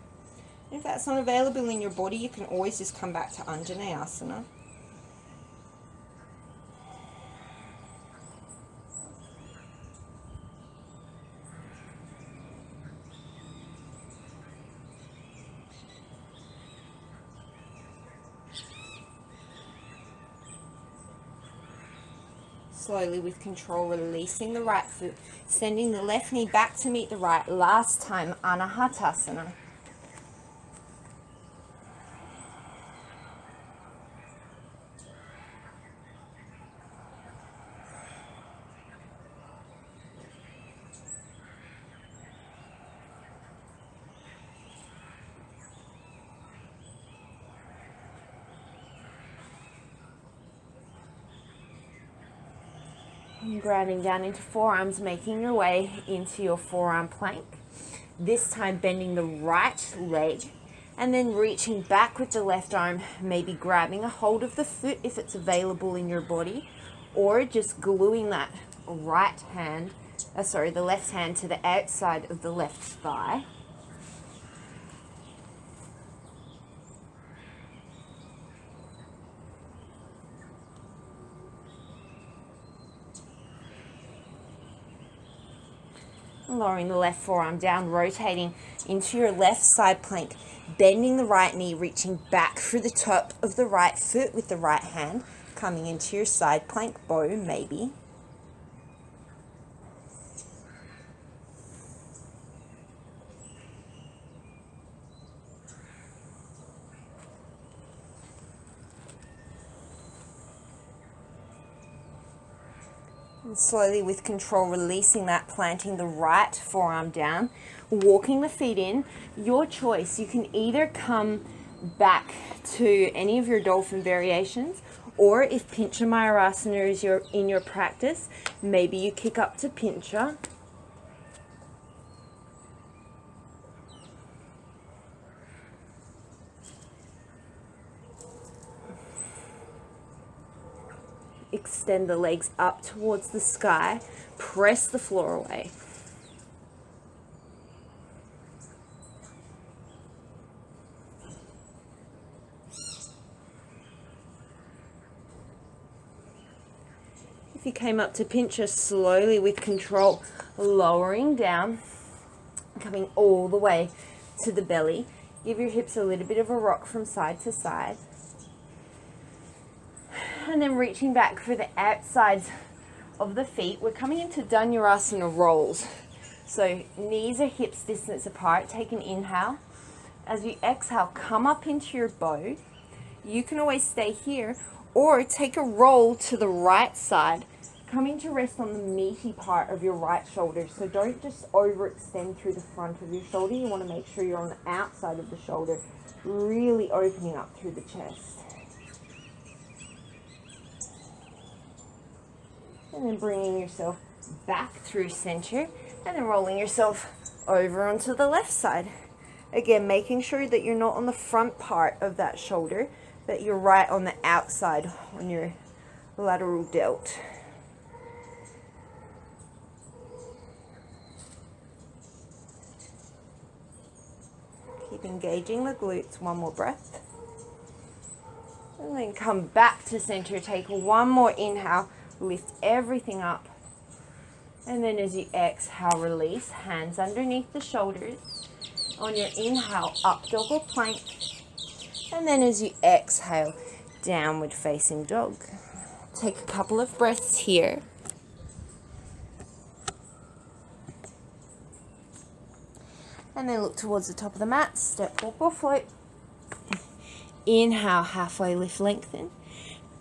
And if that's not available in your body, you can always just come back to Anjanae Asana. Slowly with control, releasing the right foot, sending the left knee back to meet the right. Last time, Anahatasana. And grounding down into forearms, making your way into your forearm plank. This time bending the right leg and then reaching back with the left arm, maybe grabbing a hold of the foot if it's available in your body, or just gluing that the left hand to the outside of the left thigh. Lowering the left forearm down, rotating into your left side plank, bending the right knee, reaching back for the top of the right foot with the right hand, coming into your side plank bow maybe. And slowly with control, releasing that, planting the right forearm down, walking the feet in. Your choice. You can either come back to any of your dolphin variations, or if pincha mayurasana is in your practice, maybe you kick up to pincha. Extend the legs up towards the sky, press the floor away. If you came up to pincha, slowly with control, lowering down, coming all the way to the belly. Give your hips a little bit of a rock from side to side. And then reaching back for the outsides of the feet. We're coming into Dandasana rolls. So knees are hips distance apart. Take an inhale. As you exhale, come up into your bow. You can always stay here or take a roll to the right side, coming to rest on the meaty part of your right shoulder. So don't just overextend through the front of your shoulder. You want to make sure you're on the outside of the shoulder, really opening up through the chest. And then bringing yourself back through center and then rolling yourself over onto the left side. Again, making sure that you're not on the front part of that shoulder, that you're right on the outside on your lateral delt. Keep engaging the glutes. One more breath. And then come back to center. Take one more inhale. Lift everything up. And then as you exhale, release. Hands underneath the shoulders. On your inhale, up dog or plank. And then as you exhale, downward facing dog. Take a couple of breaths here. And then look towards the top of the mat. Step, walk or float. Inhale, halfway lift, lengthen.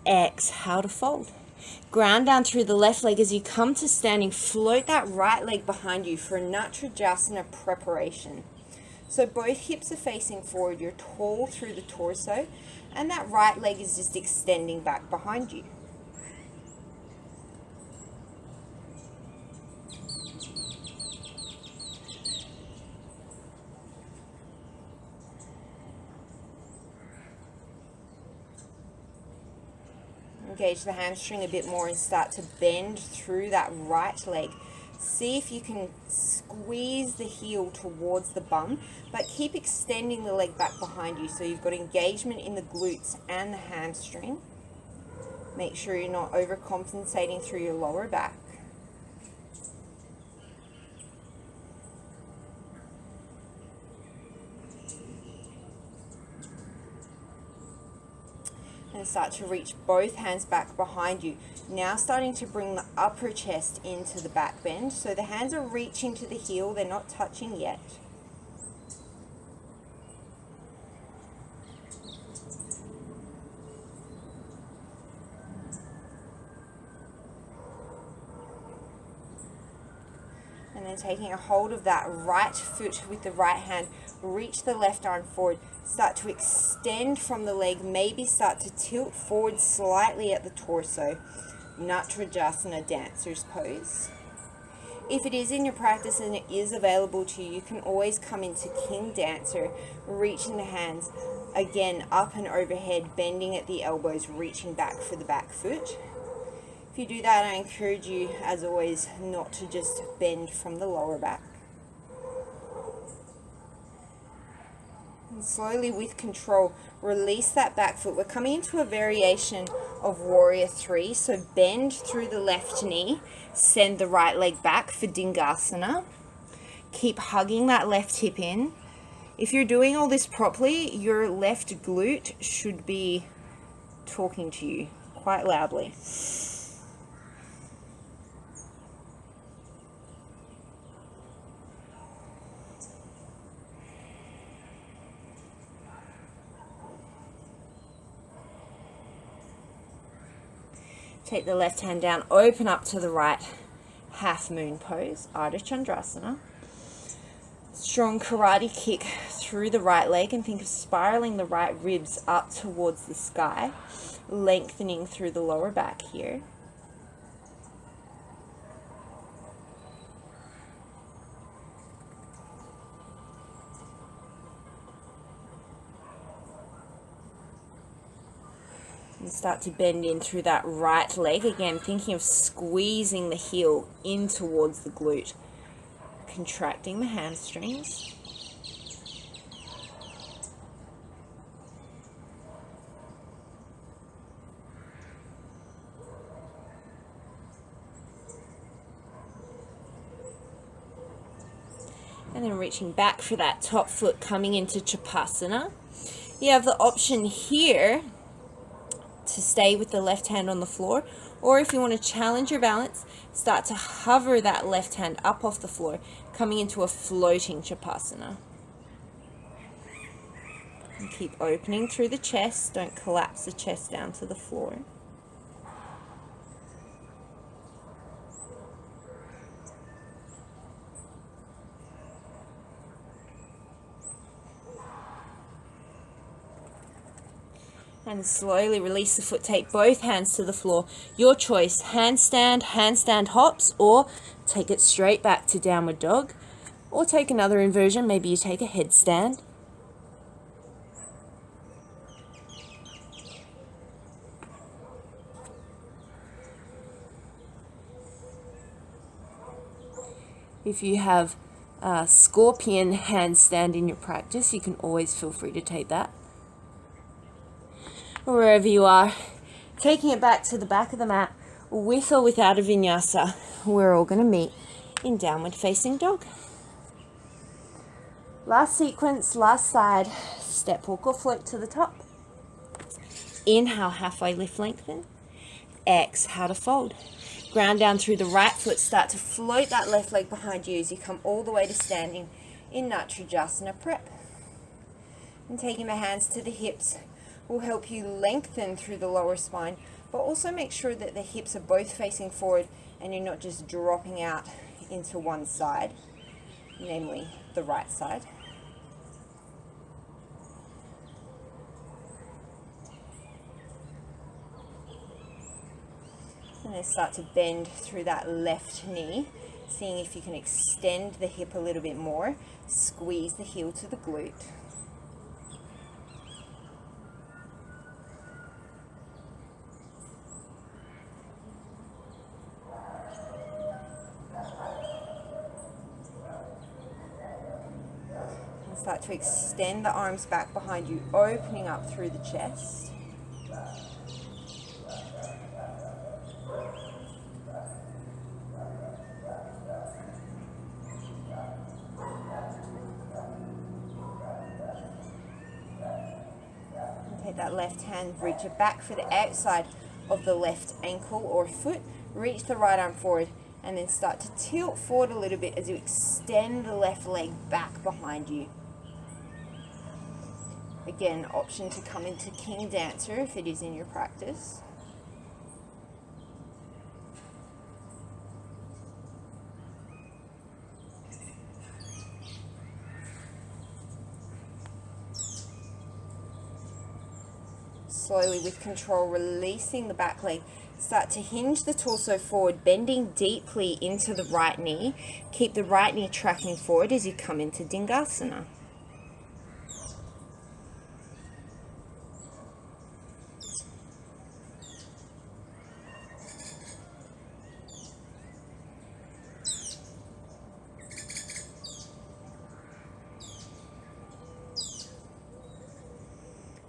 Exhale to fold. Ground down through the left leg as you come to standing. Float that right leg behind you for a natrajasana preparation. So both hips are facing forward. You're tall through the torso. And that right leg is just extending back behind you. Engage the hamstring a bit more and start to bend through that right leg. See if you can squeeze the heel towards the bum, but keep extending the leg back behind you so you've got engagement in the glutes and the hamstring. Make sure you're not overcompensating through your lower back. And start to reach both hands back behind you. Now starting to bring the upper chest into the back bend. So the hands are reaching to the heel, they're not touching yet. And then taking a hold of that right foot with the right hand, reach the left arm forward, start to extend from the leg, maybe start to tilt forward slightly at the torso. Natrajasana, dancer's pose. If it is in your practice and it is available to you, you can always come into King Dancer, reaching the hands, again up and overhead, bending at the elbows, reaching back for the back foot. If you do that, I encourage you, as always, not to just bend from the lower back. And slowly, with control, release that back foot. We're coming into a variation of Warrior 3. So bend through the left knee, send the right leg back for Dandasana. Keep hugging that left hip in. If you're doing all this properly, your left glute should be talking to you quite loudly. Take the left hand down, open up to the right, half moon pose, Anahatasana. Strong karate kick through the right leg and think of spiraling the right ribs up towards the sky, lengthening through the lower back here. And start to bend in through that right leg. Again, thinking of squeezing the heel in towards the glute. Contracting the hamstrings. And then reaching back for that top foot, coming into Chapasana. You have the option here to stay with the left hand on the floor, or if you want to challenge your balance, start to hover that left hand up off the floor, coming into a floating Chapasana. And keep opening through the chest, don't collapse the chest down to the floor. And slowly release the foot. Take both hands to the floor. Your choice, handstand, handstand hops, or take it straight back to downward dog. Or take another inversion, maybe you take a headstand. If you have a scorpion handstand in your practice, you can always feel free to take that. Wherever you are, taking it back to the back of the mat, with or without a vinyasa, we're all going to meet in downward facing dog. Last sequence, last side, step, walk or float to the top. Inhale, halfway lift, lengthen. Exhale to fold. Ground down through the right foot, start to float that left leg behind you as you come all the way to standing in natrajasana prep. And taking the hands to the hips will help you lengthen through the lower spine, but also make sure that the hips are both facing forward and you're not just dropping out into one side, namely the right side. And then start to bend through that left knee, seeing if you can extend the hip a little bit more. Squeeze the heel to the glute. And start to extend the arms back behind you, opening up through the chest. That left hand, reach it back for the outside of the left ankle or foot, reach the right arm forward, and then start to tilt forward a little bit as you extend the left leg back behind you. Again, option to come into King Dancer if it is in your practice. Slowly, with control, releasing the back leg. Start to hinge the torso forward, bending deeply into the right knee. Keep the right knee tracking forward as you come into Dandasana.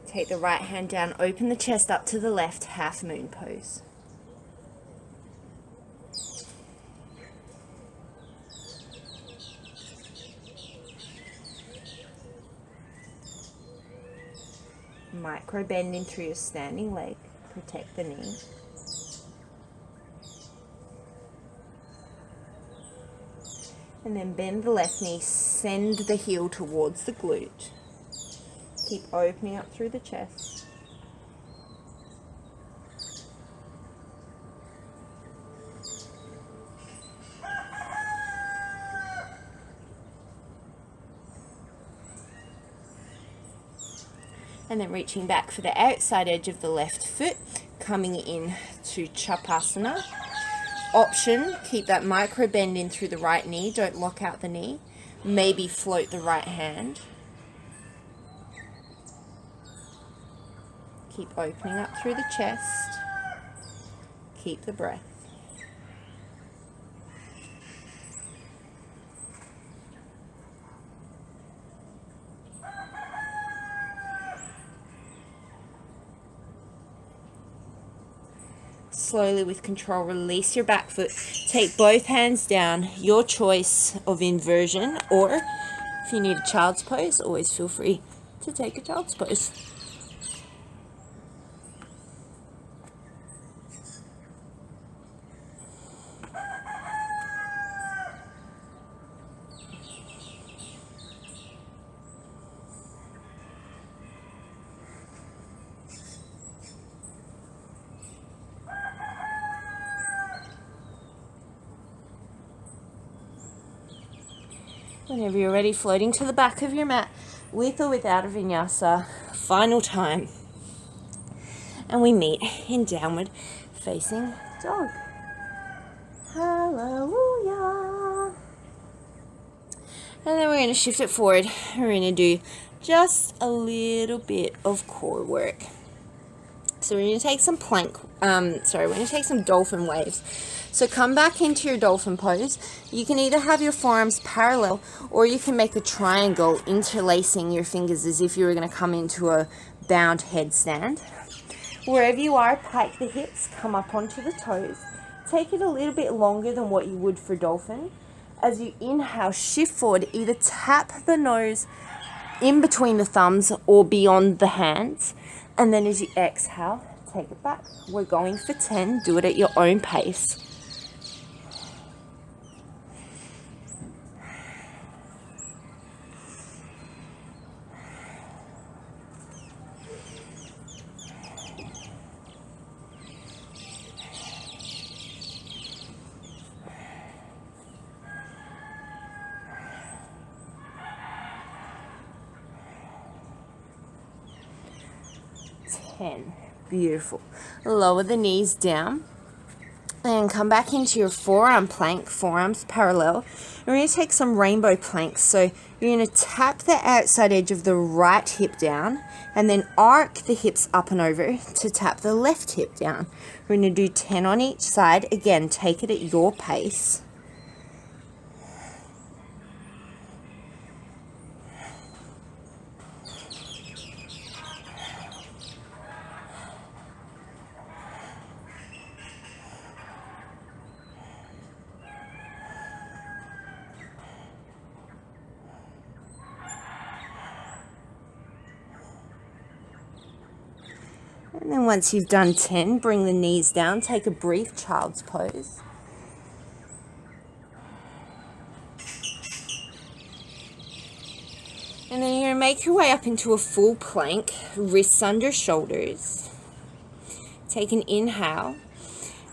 Take the right hand down, open the chest up to the left, half moon pose. Micro bend in through your standing leg, protect the knee. And then bend the left knee, send the heel towards the glute. Keep opening up through the chest. And then reaching back for the outside edge of the left foot, coming in to Chapasana. Option, keep that micro bend in through the right knee, don't lock out the knee. Maybe float the right hand. Keep opening up through the chest. Keep the breath. Slowly, with control, release your back foot. Take both hands down, your choice of inversion, or if you need a child's pose, always feel free to take a child's pose. Whenever you're ready, floating to the back of your mat, with or without a vinyasa. Final time. and we meet in downward facing dog. Hallelujah. And then we're going to shift it forward. We're going to do just a little bit of core work. So we're going to take some we're going to take some dolphin waves. So come back into your dolphin pose. You can either have your forearms parallel, or you can make a triangle interlacing your fingers as if you were going to come into a bound headstand. Wherever you are, pike the hips, come up onto the toes. Take it a little bit longer than what you would for dolphin. As you inhale, shift forward, either tap the nose in between the thumbs or beyond the hands. And then as you exhale, take it back. We're going for 10. Do it at your own pace. Beautiful. Lower the knees down and come back into your forearm plank, forearms parallel. We're going to take some rainbow planks. So you're going to tap the outside edge of the right hip down and then arc the hips up and over to tap the left hip down. We're going to do 10 on each side. Again, take it at your pace. And then once you've done 10, bring the knees down, take a brief child's pose. And then you're going to make your way up into a full plank, wrists under shoulders. Take an inhale.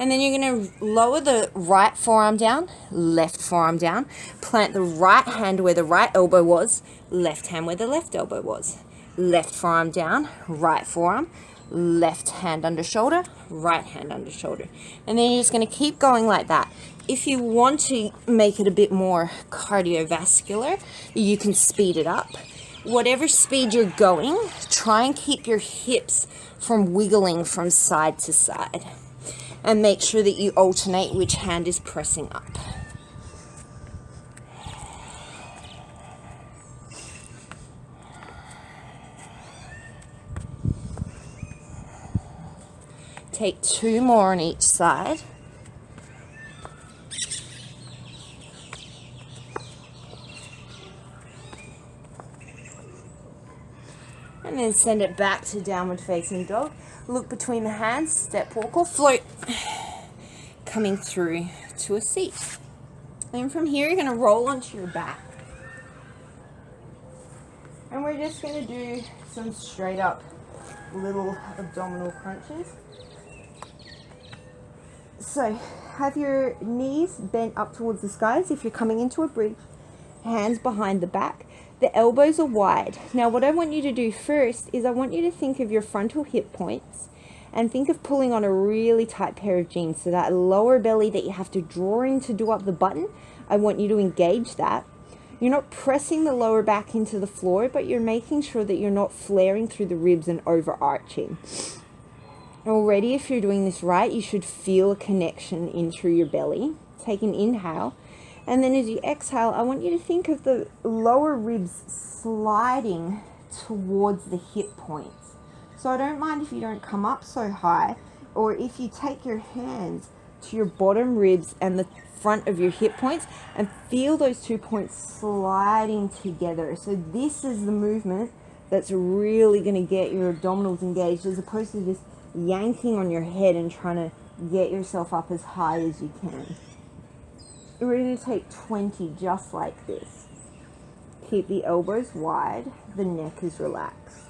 And then you're going to lower the right forearm down, left forearm down. Plant the right hand where the right elbow was, left hand where the left elbow was. Left forearm down, right forearm. Left hand under shoulder, right hand under shoulder. And then you're just going to keep going like that. If you want to make it a bit more cardiovascular, you can speed it up. Whatever speed you're going, try and keep your hips from wiggling from side to side. And make sure that you alternate which hand is pressing up. Take 2 more on each side. And then send it back to downward facing dog. Look between the hands, step, walk or float. Coming through to a seat. And from here, you're going to roll onto your back. And we're just going to do some straight up little abdominal crunches. So have your knees bent up towards the skies if you're coming into a bridge. Hands behind the back. The elbows are wide. Now what I want you to do first is I want you to think of your frontal hip points and think of pulling on a really tight pair of jeans. So that lower belly that you have to draw in to do up the button, I want you to engage that. You're not pressing the lower back into the floor, but you're making sure that you're not flaring through the ribs and overarching. Already, if you're doing this right, you should feel a connection in through your belly. Take an inhale. And then as you exhale, I want you to think of the lower ribs sliding towards the hip points. So I don't mind if you don't come up so high, or if you take your hands to your bottom ribs and the front of your hip points and feel those 2 points sliding together. So this is the movement that's really going to get your abdominals engaged, as opposed to just yanking on your head and trying to get yourself up as high as you can. We're going to take 20 just like this. Keep the elbows wide, the neck is relaxed.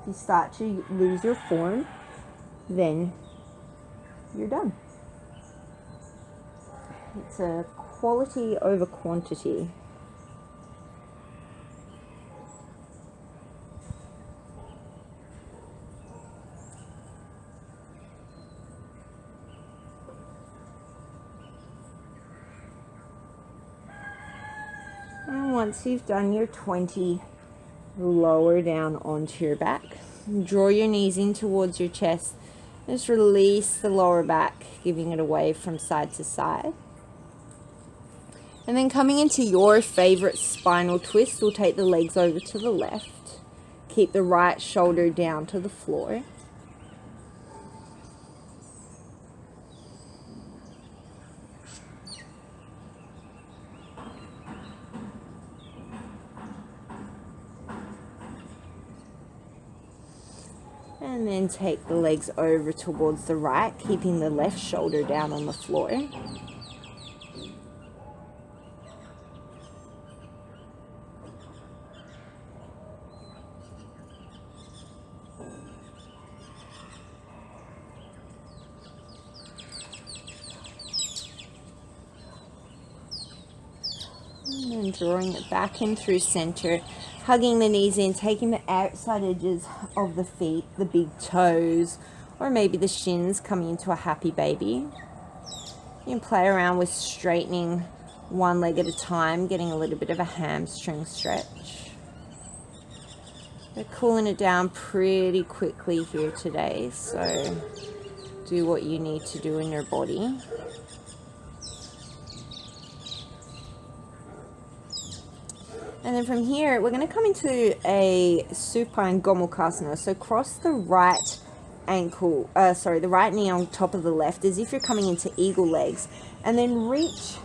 If you start to lose your form, then you're done. It's a quality over quantity. And once you've done your 20, lower down onto your back. Draw your knees in towards your chest. Just release the lower back, giving it away from side to side. And then coming into your favorite spinal twist, we'll take the legs over to the left. Keep the right shoulder down to the floor. And then take the legs over towards the right, keeping the left shoulder down on the floor. And then drawing it back in through center, hugging the knees in, taking the outside edges of the feet, the big toes, or maybe the shins, coming into a happy baby. You can play around with straightening one leg at a time, getting a little bit of a hamstring stretch. We're cooling it down pretty quickly here today, so do what you need to do in your body. And then from here, we're going to come into a Supine Gomulkasana. So cross the right ankle, the right knee on top of the left, as if you're coming into eagle legs. And then reach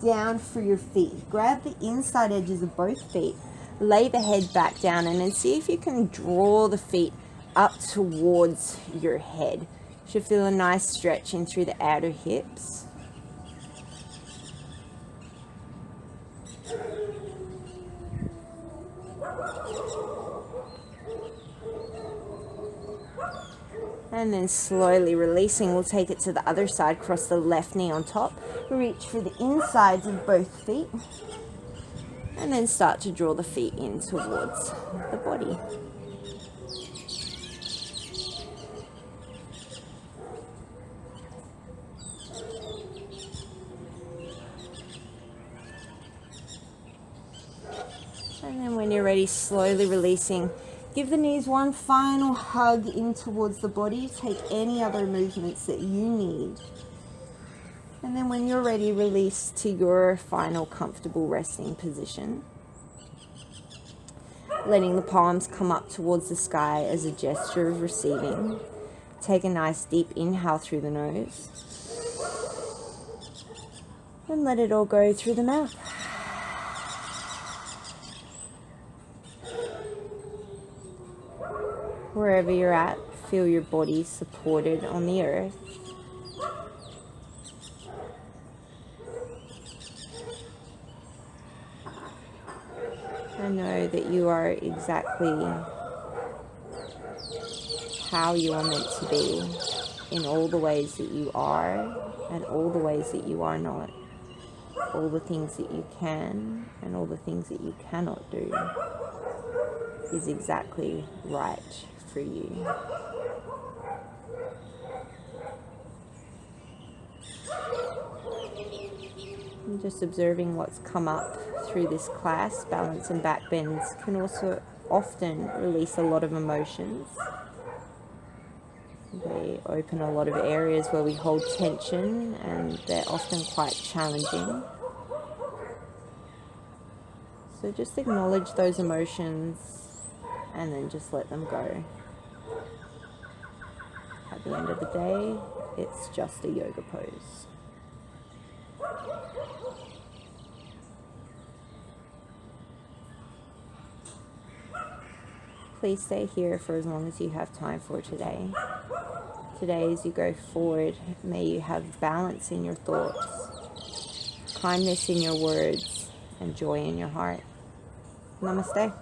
down for your feet. Grab the inside edges of both feet. Lay the head back down, and then see if you can draw the feet up towards your head. You should feel a nice stretch in through the outer hips. And then slowly releasing, we'll take it to the other side, cross the left knee on top, reach for the insides of both feet, and then start to draw the feet in towards the body. And then when you're ready, slowly releasing. Give the knees one final hug in towards the body. Take any other movements that you need. And then when you're ready, release to your final comfortable resting position. Letting the palms come up towards the sky as a gesture of receiving. Take a nice deep inhale through the nose. And let it all go through the mouth. Wherever you're at, feel your body supported on the earth. And know that you are exactly how you are meant to be in all the ways that you are and all the ways that you are not. All the things that you can and all the things that you cannot do is exactly right for you. And just observing what's come up through this class. Balance and back bends can also often release a lot of emotions. They open a lot of areas where we hold tension, and they're often quite challenging. So just acknowledge those emotions and then just let them go. At the end of the day, it's just a yoga pose. Please stay here for as long as you have time for today. Today, as you go forward, may you have balance in your thoughts, kindness in your words, and joy in your heart. Namaste.